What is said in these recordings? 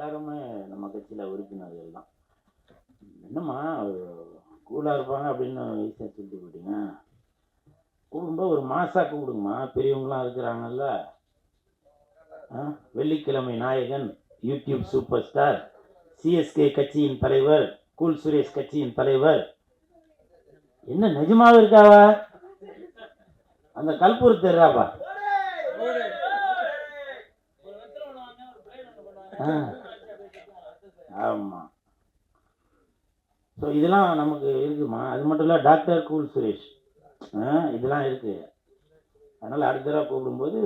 எல்லாருமே நம்ம கட்சியில் உறுப்பினர்கள் தான். என்னம்மா கூலாக இருப்பாங்க அப்படின்னு ஈஸியாக சொல்லிட்டு போயிட்டீங்க. கூப்பிடும்போது ஒரு மாசாக கூப்பிடுங்கம்மா, பெரியவங்களாம் இருக்கிறாங்கல்ல. வெள்ளிக்கிழமை நாயகன், யூடியூப் சூப்பர் ஸ்டார், சிஎஸ்கே கட்சியின் தலைவர், கூல் சுரேஷ் கட்சியின் தலைவர். என்ன நிஜமாக இருக்காவா? அந்த கல்பூர் தெரியாப்பா. ஆமாம். ஸோ இதெல்லாம் நமக்கு இருக்குமா? அது மட்டும் இல்லை, டாக்டர் கூல் சுரேஷ் இதெல்லாம் இருக்கு. அதனால் அடுத்த தடவை கூப்பிடும்போது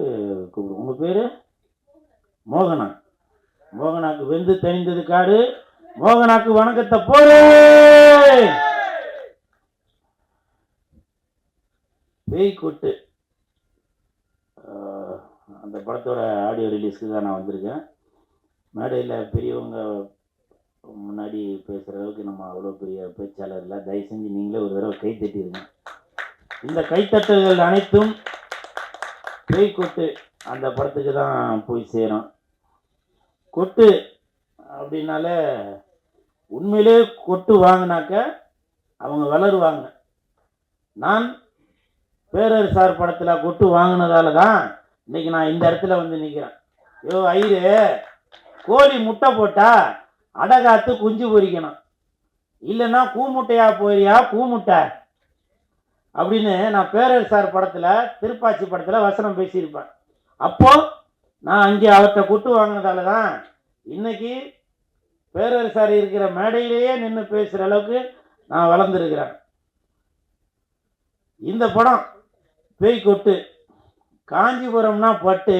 கூப்பிடும். உங்கள் பேர் மோகனா. மோகனாக்கு வெந்து தெரிந்தது காடு. மோகனாக்கு வணக்கத்தை போடு. பேய் கொட்டு அந்த படத்தோட ஆடியோ ரிலீஸ்க்கு தான் நான் வந்திருக்கேன். மேடையில் பெரியவங்க முன்னாடி பேசுகிற அளவுக்கு நம்ம அவ்வளோ பெரிய பேச்சாளர் இல்லை. தயவு செஞ்சு நீங்களே ஒரு தடவை கை தட்டிடுங்க. இந்த கைத்தட்டல்கள் அனைத்தும் பேய் கொட்டு அந்த படத்துக்கு தான் போய் சேரும். கொட்டு அப்படின்னாலே உண்மையிலே கொட்டு வாங்கினாக்க அவங்க வளருவாங்க. நான் பேரரசார் படத்தில் கொட்டு வாங்கினதால தான் இன்னைக்கு நான் இந்த இடத்துல வந்து நிற்கிறேன். ஐயோ ஐயரு, கோழி முட்டை போட்டா அடகாத்து குஞ்சு பொரிக்கணும், இல்லைன்னா கூமுட்டையா போறியா கூமுட்டை அப்படின்னு நான் பேரரசார் படத்தில், திருப்பாச்சி படத்தில் வசனம் பேசியிருப்பேன். அப்போ நான் அங்கே அவர்கிட்ட கொட்டு வாங்கினதால தான் இன்னைக்கு பேரரசார் இருக்கிற மேடையிலேயே நின்று பேசுகிற அளவுக்கு நான் வளர்ந்துருக்கிறேன். இந்த படம் பேய் கொட்டு. காஞ்சிபுரம்னா பட்டு,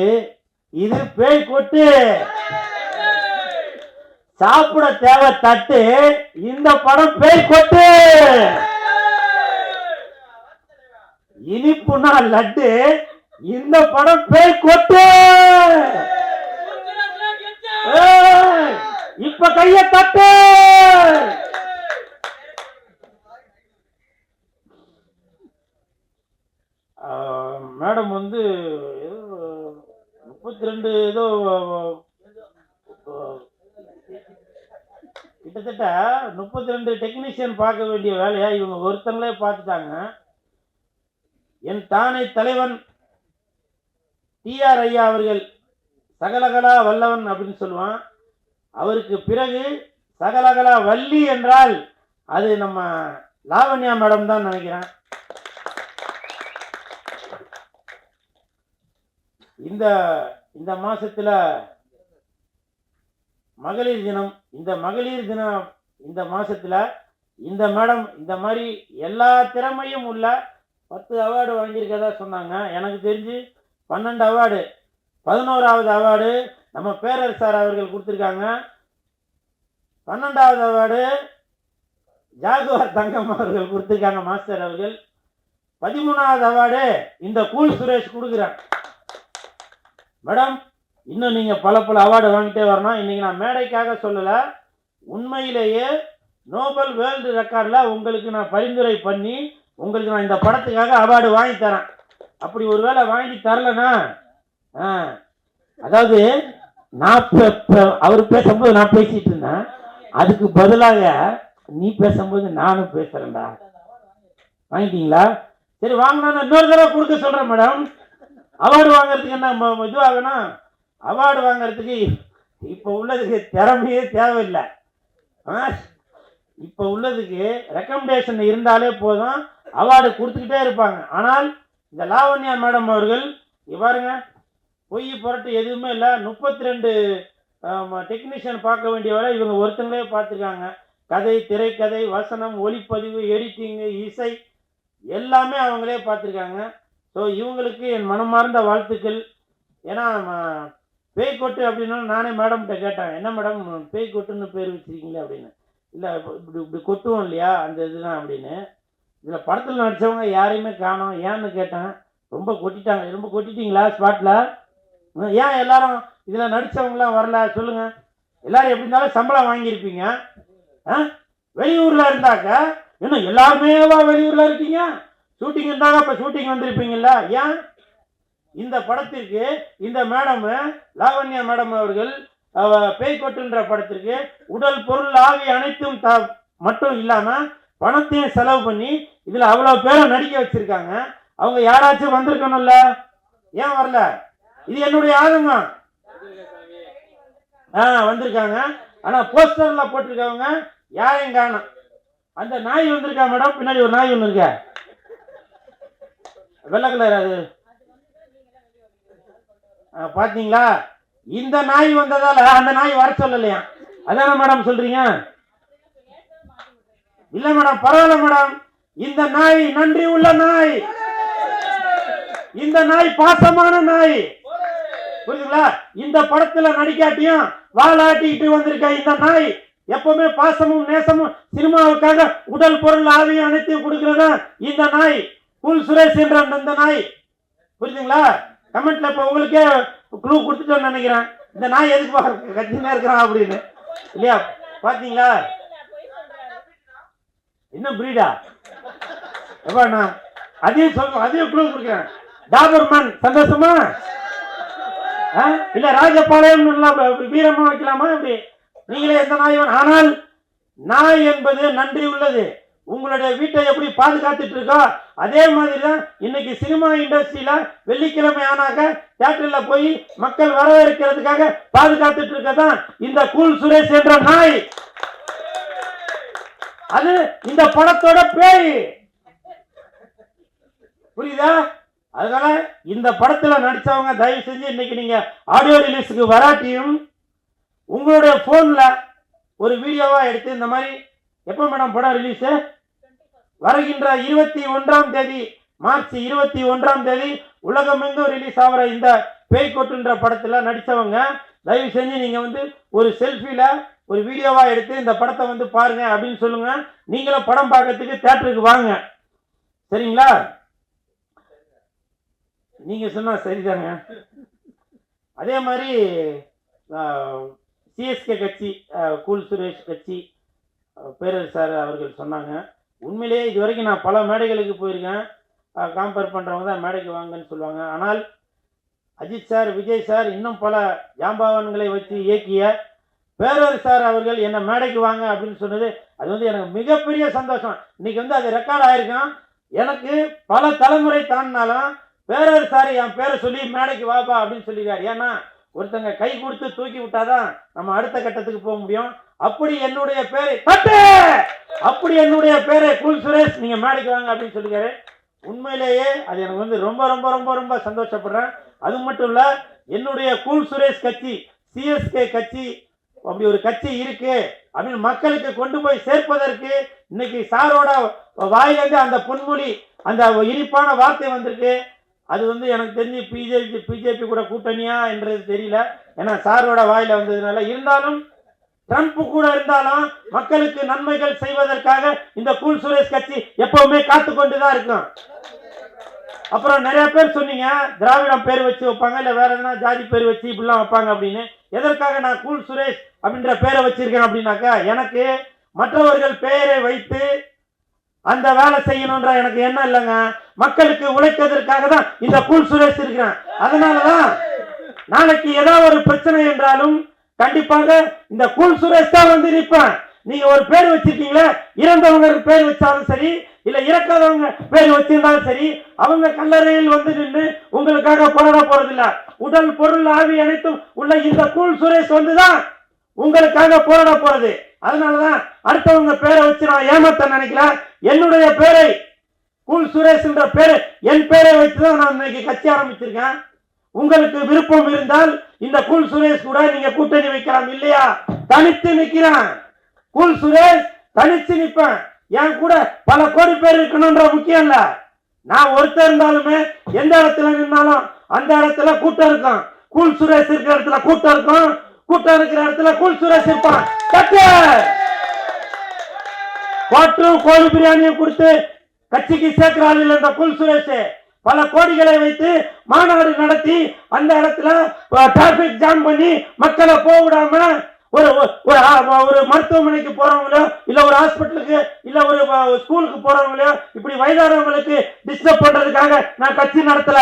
இது பேய் கொட்டு. சாப்பிட தேவை தட்டு, இந்த படம் பேய் கொட்டு. இனிப்புனா லட்டு, இந்த படம் பேய் கொட்டு. இப்ப கைய தட்டு. மேடம் வந்து 32 ஏதோ கிட்டத்தட்ட 32 டெக்னீஷியன் பார்க்க வேண்டிய வேலையா இவங்க ஒருத்தங்களே பார்த்துட்டாங்க. என் தானை தலைவன் டிஆர் ஐயா அவர்கள் சகலகலா வல்லவன் அப்படின்னு சொல்லுவான். அவருக்கு பிறகு சகலகலா வள்ளி என்றால் அது நம்ம லாவண்யா மேடம் தான் நினைக்கிறேன். இந்த மாசத்துல மகளிர் தினம். இந்த மகளிர் தினம் இந்த மாசத்துல இந்த மேடம் இந்த மாதிரி எல்லா திறமையும் உள்ள 10 அவார்டு வாங்கியிருக்கதா சொன்னாங்க. எனக்கு தெரிஞ்சு 12 அவார்டு, 11வது அவார்டு நம்ம பேரரசார் அவர்கள் கொடுத்துருக்காங்க. 12வது அவார்டு ஜாகுவார் தங்கம் அவர்கள் கொடுத்துருக்காங்க, மாஸ்டர் அவர்கள். 13வது அவார்டு இந்த கூல் சுரேஷ் கொடுக்குறேன். மேடம், இன்னும் நீங்கள் பல அவார்டு வாங்கிட்டே வரணும். இன்றைக்கி நான் மேடைக்காக சொல்லலை, உண்மையிலேயே நோபல் வேர்ல்டு ரெக்கார்டில் உங்களுக்கு நான் பரிந்துரை பண்ணி உங்களுக்கு நான் இந்த படத்துக்காக அவார்டு வாங்கி தரேன். அப்படி ஒரு வேளை வாங்கி தரலன்னா, அதாவது நான் அவர் பேசும்போது நான் பேசிட்டு இருந்தேன், அதுக்கு பதிலாக நீ பேசும்போது நானும் பேசுகிறேன்டா. வாங்கிட்டீங்களா? சரி, வாங்கினா இன்னொரு தடவை கொடுக்க சொல்கிறேன் மேடம். அவார்டு வாங்கிறதுக்கு என்ன இதுவாகணும்? அவார்டு வாங்கிறதுக்கு இப்போ உள்ளதுக்கு திறமையே தேவையில்லை. இப்போ உள்ளதுக்கு ரெக்கமெண்டேஷன் இருந்தாலே போதும், அவார்டு கொடுத்துக்கிட்டே இருப்பாங்க. ஆனால் இந்த லாவண்யா மேடம் அவர்கள் பாருங்க, பொய் புரட்டு எதுவுமே இல்லை. 32 டெக்னீஷியன் பார்க்க வேண்டிய வேலை இவங்க ஒருத்தங்களே பார்த்துருக்காங்க. கதை, திரைக்கதை, வசனம், ஒளிப்பதிவு, எடிட்டிங்கு, இசை எல்லாமே அவங்களே பார்த்துருக்காங்க. ஸோ இவங்களுக்கு என் மனமார்ந்த வாழ்த்துக்கள். ஏன்னா பேய் கொட்டு அப்படின்னா நானே மேடம்கிட்ட கேட்டேன், என்ன மேடம் பேய் கொட்டுன்னு பேர் வச்சுருக்கீங்களே அப்படின்னு. இல்லை, இப்படி கொட்டுவோம் இல்லையா, அந்த இதுதான் அப்படின்னு. இதில் படத்தில் நடித்தவங்க யாரையுமே காணோம். ஏன்னு கேட்டேன். ரொம்ப கொட்டிட்டாங்க. ரொம்ப கொட்டிட்டீங்களா ஸ்பாட்டில்? ஏன் எல்லாரும் இதில் நடித்தவங்களாம் வரல சொல்லுங்கள். எல்லோரும் எப்படி இருந்தாலும் சம்பளம் வாங்கியிருப்பீங்க. வெளியூரில் இருந்தாக்க இன்னும் எல்லாருமேவா வெளியூரில் இருக்கீங்க? ஷூட்டிங் இருந்தாங்க, இப்போ ஷூட்டிங் வந்திருப்பீங்கல்ல. ஏன் இந்த படத்திற்கு இந்த மேடம் லாவண்யா மேடம் அவர்கள் பேய்கொட்டுன்ற படத்திற்கு உடல் பொருள் ஆவி அனைத்தும் மட்டும் இல்லாம பணத்தையும் செலவு பண்ணி இதுல அவ்வளவு பேரை நடிக்க வச்சிருக்காங்க. அவங்க யாராச்சும் வந்திருக்கணும்ல, ஏன் வரல? இது என்னுடைய ஆதங்கம். வந்திருக்காங்க, ஆனா போஸ்டர்ல போட்டிருக்கவங்க யாரையும் காணும். அந்த நாய் வந்திருக்கா மேடம், பின்னாடி ஒரு நாய் ஒண்ணு இருக்க, வெள்ளை கலர், அது பாத்தீங்களா? இந்த நாய் வந்ததால அந்த நாய் வர சொல்லலையா? அதான மேடம் சொல்றீங்க? இல்ல மேடம், பரவாயில்ல மேடம். இந்த நாய் நன்றி உள்ள நாய், இந்த நாய் பாசமான நாய், புரியுதுங்களா? இந்த படத்துல நடிக்காட்டியும் வாழாட்டிக்கிட்டு வந்திருக்க இந்த நாய் எப்பவுமே பாசமும் நேசமும் சினிமாவுக்காக உடல் பொருள் ஆவியும் அனைத்தையும் கொடுக்கிறதா இந்த நாய். கூல் சுரேஷ் என்ற இந்த நாய், புரியுதுங்களா? கமெண்ட்ல இப்ப உங்களுக்கே க்ளூ கொடுத்துட்டோன்னு நினைக்கிறேன், இந்த நாய் எதுக்கு கத்தினா இருக்கிறான் அப்படின்னு, இல்லையா? பாத்தீங்களா? என்ன பிரீடா? எப்பா அதையும் சொல்ல, அதையும் க்ளூ கொடுக்குறேன். டாபர்மேன் சந்தோஷமா? இல்ல ராஜபாளையம் வீரமா வைக்கலாமா? இப்படி நீங்களே எந்த நாய்? ஆனால் நாய் என்பது நன்றி உள்ளது. உங்களுடைய வீட்டை எப்படி பாதுகாத்துட்டு இருக்கோ அதே மாதிரிதான் இன்னைக்கு சினிமா இண்டஸ்ட்ரியில வெள்ளிக்கிழமை ஆனாக்க தியேட்டர்ல போய் மக்கள் வரவேற்கிறதுக்காக பாதுகாத்துட்டு இருக்கதான் இந்த கூல் சுரேஷ் என்ற நாய். அது இந்த படத்தோட பேய், புரியுதா? அதனால இந்த படத்துல நடிச்சவங்க தயவு செஞ்சு இன்னைக்கு நீங்க ஆடியோ ரிலீஸுக்கு வராட்டியும் உங்களுடைய போன்ல ஒரு வீடியோவா எடுத்து, இந்த மாதிரி எப்ப மேடம் படம் ரிலீஸ்? வருகின்ற 21ஆம் தேதி, மார்ச் 21ஆம் தேதி உலகமெங்கும் ரிலீஸ் ஆகிற இந்த பேய்கொட்டுன்ற படத்துல நடிச்சவங்க தயவு செஞ்சு நீங்க வந்து ஒரு செல்ஃபில ஒரு வீடியோவா எடுத்து இந்த படத்தை வந்து பாருங்க அப்படின்னு சொல்லுங்க. நீங்களும் படம் பார்க்கறதுக்கு தியேட்டருக்கு வாங்க, சரிங்களா? நீங்க சொன்னா சரிதாங்க. அதே மாதிரி சிஎஸ்கே கட்சி, கூல் சுரேஷ் கட்சி பேரரசு சார் அவர்கள் சொன்னாங்க, உண்மையிலேயே இது வரைக்கும் நான் பல மேடைகளுக்கு போயிருக்கேன், கம்பேர் பண்றவங்க தான் மேடைக்கு வாங்கன்னு சொல்லுவாங்க. ஆனால் அஜித் சார், விஜய் சார், இன்னும் பல ஜாம்பவான்களை வச்சு இயக்கிய பேரரசு சார் அவர்கள் என்ன மேடைக்கு வாங்க அப்படின்னு சொன்னது, அது வந்து எனக்கு மிகப்பெரிய சந்தோஷம். இன்னைக்கு வந்து அது ரெக்கார்ட் ஆயிருக்கும். எனக்கு பல தலைமுறை தாண்டினாலும் பேரரசு சார் என் பேரை சொல்லி மேடைக்கு வாப்பா அப்படின்னு சொல்லிடுறாரு. ஏன்னா ஒருத்தங்க கை கொடுத்து தூக்கி விட்டாதான் நம்ம அடுத்த கட்டத்துக்கு போக முடியும். அப்படி என்னுடைய பேரை அப்படி என்னுடைய பேரை கூல் சுரேஷ் நீங்க மேடைக்கு வாங்க அப்படின்னு சொல்லிருக்காரு. உண்மையிலேயே அது எனக்கு வந்து ரொம்ப ரொம்ப ரொம்ப ரொம்ப சந்தோஷப்படுறேன். அது மட்டும் இல்ல, என்னுடைய கூல் சுரேஷ் கட்சி, சிஎஸ்கே கட்சி, அப்படி ஒரு கட்சி இருக்கு அப்படின்னு மக்களுக்கு கொண்டு போய் சேர்ப்பதற்கு இன்னைக்கு சாரோட வாயிலிருந்து அந்த பொன்மொழி, அந்த இனிப்பான வார்த்தை வந்திருக்கு. அது வந்து எனக்கு தெரிஞ்சு பிஜேபி கூட கூட்டணியா என்றது தெரியல, ஏன்னா சாரோட வாயில வந்ததுனால. இருந்தாலும் ட்ரம்ப் கூட இருந்தாலும் மக்களுக்கு நன்மைகள் செய்வதற்காக இந்த கூல் சுரேஷ் கட்சி எப்பவுமே காத்து கொண்டுதான் இருக்கும். அப்புறம் நிறைய பேர் சொன்னீங்க திராவிடம் பேர் வச்சு வைப்பாங்க, இல்ல வேற எதனா ஜாதி பேர் வச்சு இப்படிலாம் வைப்பாங்க அப்படின்னு. எதற்காக நான் கூல் சுரேஷ் அப்படின்ற பேரை வச்சிருக்கேன் அப்படின்னாக்கா, எனக்கு மற்றவர்கள் பெயரை வைத்து அந்த வேலை செய்யணும்ன்ற எனக்கு என்ன இல்லைங்க, மக்களுக்கு உழைப்பதற்காக தான் இந்த கூல் சுரேஷ் இருக்கிறேன். அதனாலதான் நாளைக்கு ஏதாவது ஒரு பிரச்சனை என்றாலும் கண்டிப்பாக இந்த கூல் சுரேஷ் தான் வந்து நிற்பேன். நீங்க ஒரு பேர் வச்சிருக்கீங்களே, இறந்தவங்க பேர் வச்சாலும் சரி, இல்ல இறக்காதவங்க பேர் வச்சிருந்தாலும் சரி, அவங்க கல்லறையில் வந்து நின்று உங்களுக்காக போராட போறதில்ல. உடல் பொருள் ஆவி அனைத்தும் உள்ள இந்த கூல் சுரேஷ் வந்துதான் உங்களுக்காக போராட போறது. அதனாலதான் அடுத்தவங்க பேரை வச்சு நான் ஏமாத்த நினைக்கல. என்னுடைய பேரை கூல் சுரேஷ் என்ற பேரை, என் பேரை வைத்துதான் நான் இன்னைக்கு கட்சி ஆரம்பிச்சிருக்கேன். உங்களுக்கு விருப்பம் இருந்தால் இந்த கூல் சுரேஷ் கூட நீங்க கூட்டணி வைக்கலாம். இல்லையா, தனித்து நிற்கிறேன். கூல் சுரேஷ் தனித்து நிற்பேன். என் கூட பல கோடி பேர் இருக்கணும்ன்ற முக்கியம் இல்ல. நான் ஒருத்தர் இருந்தாலுமே எந்த இடத்துல நின்னாலும் அந்த இடத்துல கூட்டம் இருக்கும். கூல் சுரேஷ் இருக்கிற இடத்துல கூட்டம் இருக்கும், கூட்டம் இருக்கிற இடத்துல கூல் சுரேஷ் இருப்பான். கோட்டும் கோழி பிரியாணியும் கொடுத்து கட்சிக்கு சேர்க்கிறாள் என்ற கூல் சுரேஷ் பல கோடிகளை வைத்து மாநாடு நடத்தி அந்த இடத்துல டிராபிக் ஜாம் பண்ணி மக்களை போக விடாம ஒரு மருத்துவமனைக்கு போறவங்களோ, இல்ல ஒரு ஹாஸ்பிட்டலுக்கு, இல்ல ஒரு ஸ்கூலுக்கு போறவங்களோ, இப்படி வயதானவங்களுக்கு டிஸ்டர்ப் பண்றதுக்காக நான் கட்சி நடத்தல.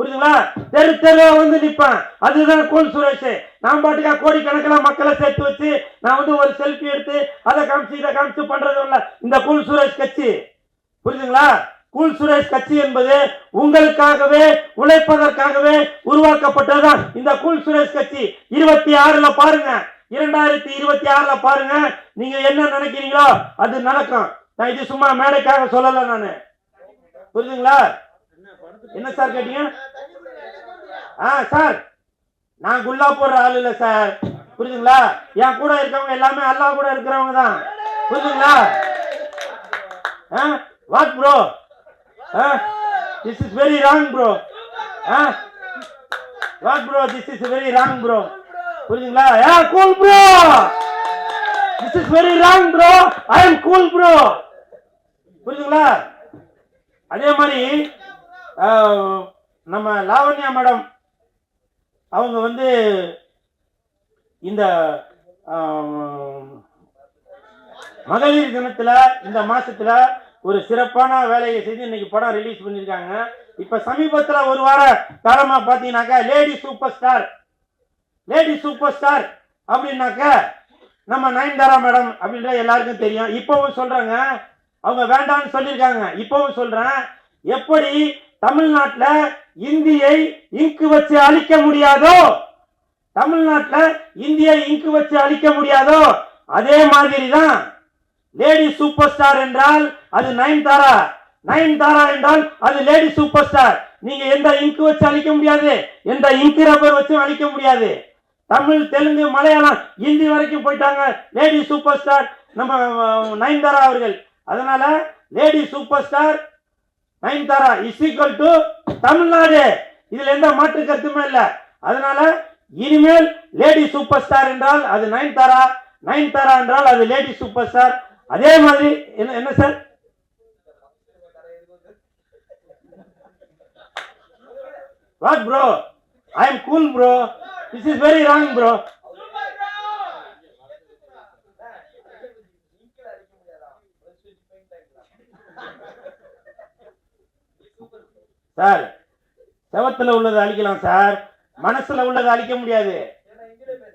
புரியுதுங்களா? தெரு தெருவா வந்து நிப்பேன். அதுதான் கூல் சுரேஷ். நான் பாட்டுக்கா கோடிக்கணக்கில் மக்களை சேர்த்து வச்சு நான் வந்து ஒரு செல்ஃபி எடுத்து அதை காமிச்சு இதை காமிச்சு பண்றது இல்ல இந்த கூல் சுரேஷ் கட்சி. புரியுதுங்களா? கூல் சுரேஷ் கட்சி என்பது உங்களுக்காகவே உழைப்பதற்காகவே உருவாக்கப்பட்டதுதான் இந்த கூல் சுரேஷ் கட்சி. 26ல பாருங்க, 2026ல பாருங்க, நீங்க என்ன நினைக்கிறீங்களோ அது நடக்கும். நான் இது சும்மா மேடைக்காக சொல்லல நானு. புரியுதுங்களா? என்ன சார் கேட்டீங்க? சார் நான் குல்லா போடுற ஆள் இல்ல சார். புரியுதுங்களா? என் கூட இருக்கவங்க எல்லாமே அல்லாஹ் கூட இருக்கிறவங்க தான். புரியுதுங்களா? What bro? This is very wrong bro. What bro? This is very wrong bro. புரியுதுங்களா? Cool bro. This is very wrong bro. I am cool bro. புரியுதுங்களா? அதே மாதிரி நம்ம லாவண்யா மேடம் அவங்க வந்து இந்த மகளிர் தினத்துல இந்த மாசத்துல ஒரு சிறப்பான வேலையை செய்து இன்னைக்கு படம் ரிலீஸ் பண்ணிருக்காங்க. இப்ப சமீபத்துல ஒரு வார காலமா பாத்தீங்கன்னாக்கா லேடி சூப்பர் ஸ்டார் அப்படின்னாக்க நம்ம நயன்தாரா மேடம் அப்படின்ற எல்லாருக்கும் தெரியும். இப்பவும் சொல்றாங்க, அவங்க வேண்டாம்னு சொல்லியிருக்காங்க. இப்பவும் சொல்றேன், எப்படி தமிழ்நாட்டுல இந்தியை இங்கு வச்சு அழிக்க முடியாதோ, தமிழ்நாட்டுல இந்தியை இங்கு வச்சு அழிக்க முடியாதோ அதே மாதிரி தான் லேடி சூப்பர் ஸ்டார் என்றால் அது நயன்தாரா, நயன்தாரா என்றால் அது லேடி சூப்பர் ஸ்டார். நீங்க எந்த இங்கு வச்சு அழிக்க முடியாது, எந்த இங்கு ரப்பர் வச்சு அழிக்க முடியாது. தமிழ், தெலுங்கு, மலையாளம், ஹிந்தி வரைக்கும் போயிட்டாங்க லேடி சூப்பர் ஸ்டார் நம்ம நயன்தாரா அவர்கள். அதனால lady super star Nayanthara is equal to Tamil Nadu. இதுல எந்த மாற்று கருத்துமே இல்ல. அதனால இனிமேல் லேடி சூப்பர் ஸ்டார் என்றால் அது நயன்தாரா, நயன்தாரா என்றால் அது லேடி சூப்பர் ஸ்டார். அதே மாதிரி என்ன sir? What bro? I am cool bro. This is very wrong bro. Sir செவத்துல உள்ளது அழிக்கலாம் சார், மனசுல உள்ளது அழிக்க முடியாது.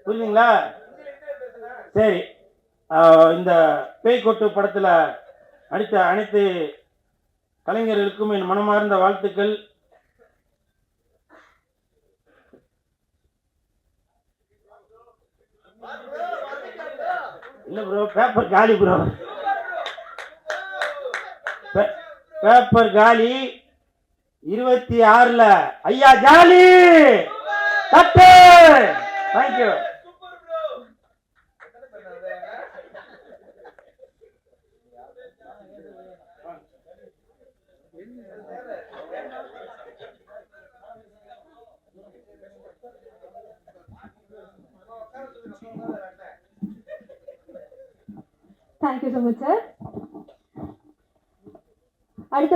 புரியுதுங்களா? சரி, இந்த பேய்கொட்டு படத்துல நடித்த அனைத்து கலைஞர்களுக்கும் என் மனமார்ந்த வாழ்த்துக்கள். இல்ல ப்ரோ, பேப்பர் காலி ப்ரோ, பேப்பர் காலி. 26ல ஐயா ஜாலி தட்டு. Thank you. Thank you so much, sir. அடுத்த